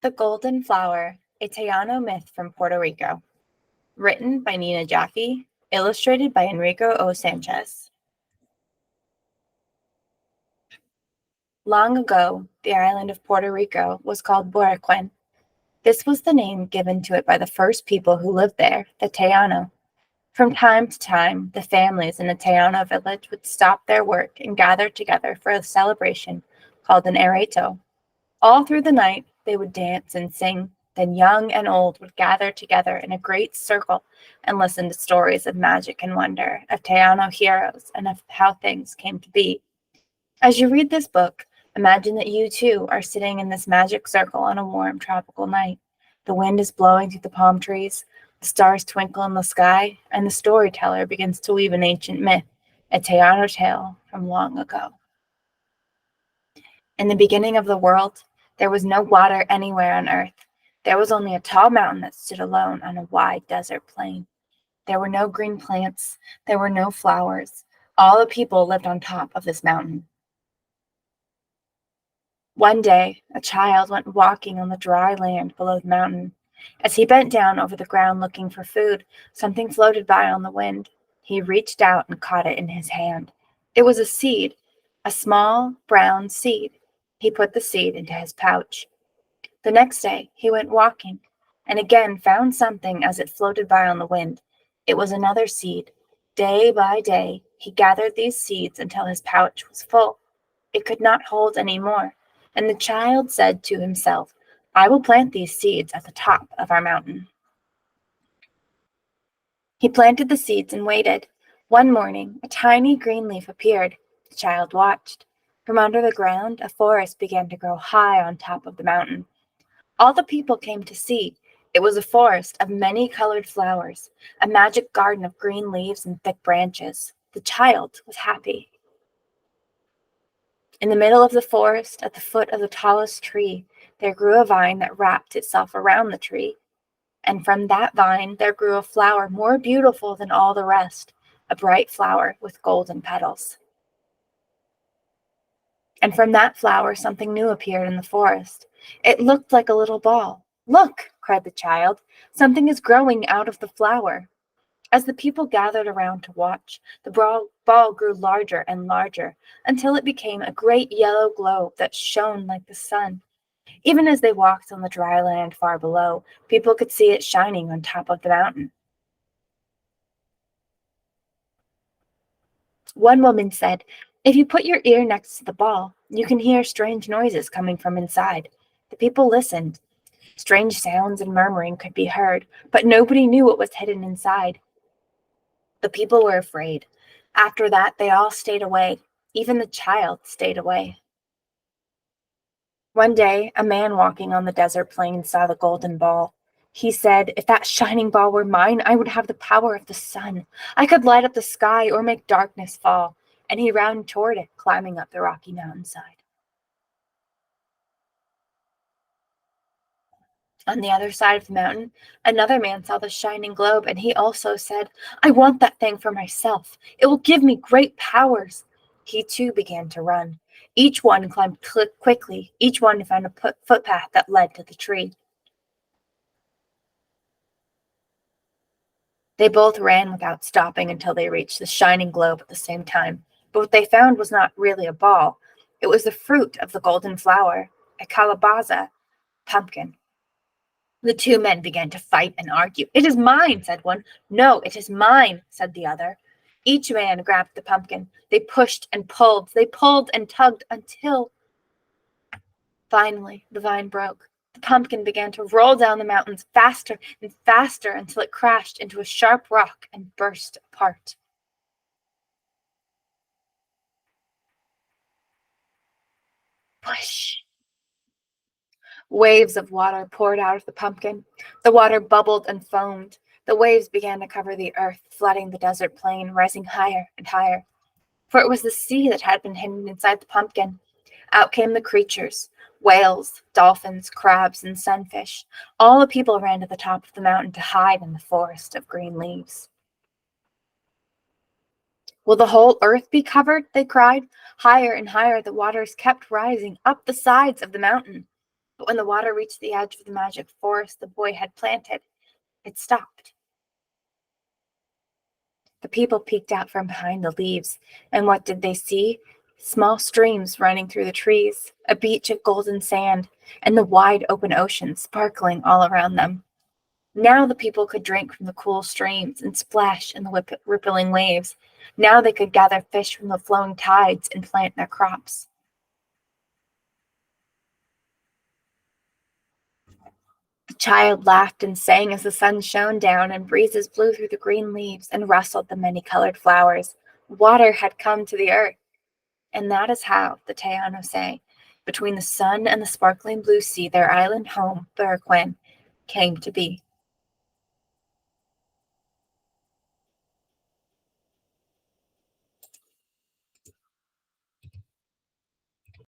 The Golden Flower, a Taino myth from Puerto Rico. Written by Nina Jaffe, illustrated by Enrique Sanchez. Long ago, the island of Puerto Rico was called Boraquen. This was the name given to it by the first people who lived there, the Taino. From time to time, the families in the Taino village would stop their work and gather together for a celebration called an areto. All through the night, they would dance and sing. Then young and old would gather together in a great circle and listen to stories of magic and wonder, of Taino heroes, and of how things came to be. As you read this book, imagine that you too are sitting in this magic circle on a warm tropical night. The wind is blowing through the palm trees, the stars twinkle in the sky, and the storyteller begins to weave an ancient myth, a Taino tale from long ago. In the beginning of the world, there was no water anywhere on earth. There was only a tall mountain that stood alone on a wide desert plain. There were no green plants. There were no flowers. All the people lived on top of this mountain. One day, a child went walking on the dry land below the mountain. As he bent down over the ground looking for food, something floated by on the wind. He reached out and caught it in his hand. It was a seed, a small brown seed. He put the seed into his pouch. The next day, he went walking and again found something as it floated by on the wind. It was another seed. Day by day, he gathered these seeds until his pouch was full. It could not hold any more, and the child said to himself, "I will plant these seeds at the top of our mountain." He planted the seeds and waited. One morning, a tiny green leaf appeared. The child watched. From under the ground, a forest began to grow high on top of the mountain. All the people came to see. It was a forest of many colored flowers, a magic garden of green leaves and thick branches. The child was happy. In the middle of the forest, at the foot of the tallest tree, there grew a vine that wrapped itself around the tree. And from that vine there grew a flower more beautiful than all the rest, a bright flower with golden petals. And from that flower something new appeared in the forest. It looked like a little ball. "Look!" cried the child. "Something is growing out of the flower." As the people gathered around to watch, the ball grew larger and larger until it became a great yellow globe that shone like the sun. Even as they walked on the dry land far below, people could see it shining on top of the mountain. One woman said, "If you put your ear next to the ball, you can hear strange noises coming from inside." The people listened. Strange sounds and murmuring could be heard, but nobody knew what was hidden inside. The people were afraid. After that, they all stayed away. Even the child stayed away. One day, a man walking on the desert plain saw the golden ball. He said, "If that shining ball were mine, I would have the power of the sun. I could light up the sky or make darkness fall." And he ran toward it, climbing up the rocky mountainside. On the other side of the mountain, another man saw the shining globe, and he also said, "I want that thing for myself. It will give me great powers." He too began to run. Each one climbed quickly. Each one found a footpath that led to the tree. They both ran without stopping until they reached the shining globe at the same time. But what they found was not really a ball. It was the fruit of the golden flower, a calabaza, pumpkin. The two men began to fight and argue. "It is mine," said one. "No, it is mine," said the other. Each man grabbed the pumpkin. They pushed and pulled. They pulled and tugged until finally the vine broke. The pumpkin began to roll down the mountains faster and faster until it crashed into a sharp rock and burst apart. Whoosh! Waves of water poured out of the pumpkin. The water bubbled and foamed. The waves began to cover the earth, flooding the desert plain, rising higher and higher. For it was the sea that had been hidden inside the pumpkin. Out came the creatures, whales, dolphins, crabs, and sunfish. All the people ran to the top of the mountain to hide in the forest of green leaves. "Will the whole earth be covered?" they cried. Higher and higher the waters kept rising up the sides of the mountain. But when the water reached the edge of the magic forest the boy had planted, it stopped. The people peeked out from behind the leaves, and what did they see? Small streams running through the trees, a beach of golden sand, and the wide open ocean sparkling all around them. Now the people could drink from the cool streams and splash in the rippling waves. Now they could gather fish from the flowing tides and plant their crops. The child laughed and sang as the sun shone down and breezes blew through the green leaves and rustled the many-colored flowers. Water had come to the earth. And that is how, the Taino say, between the sun and the sparkling blue sea, their island home, Baraquin, came to be.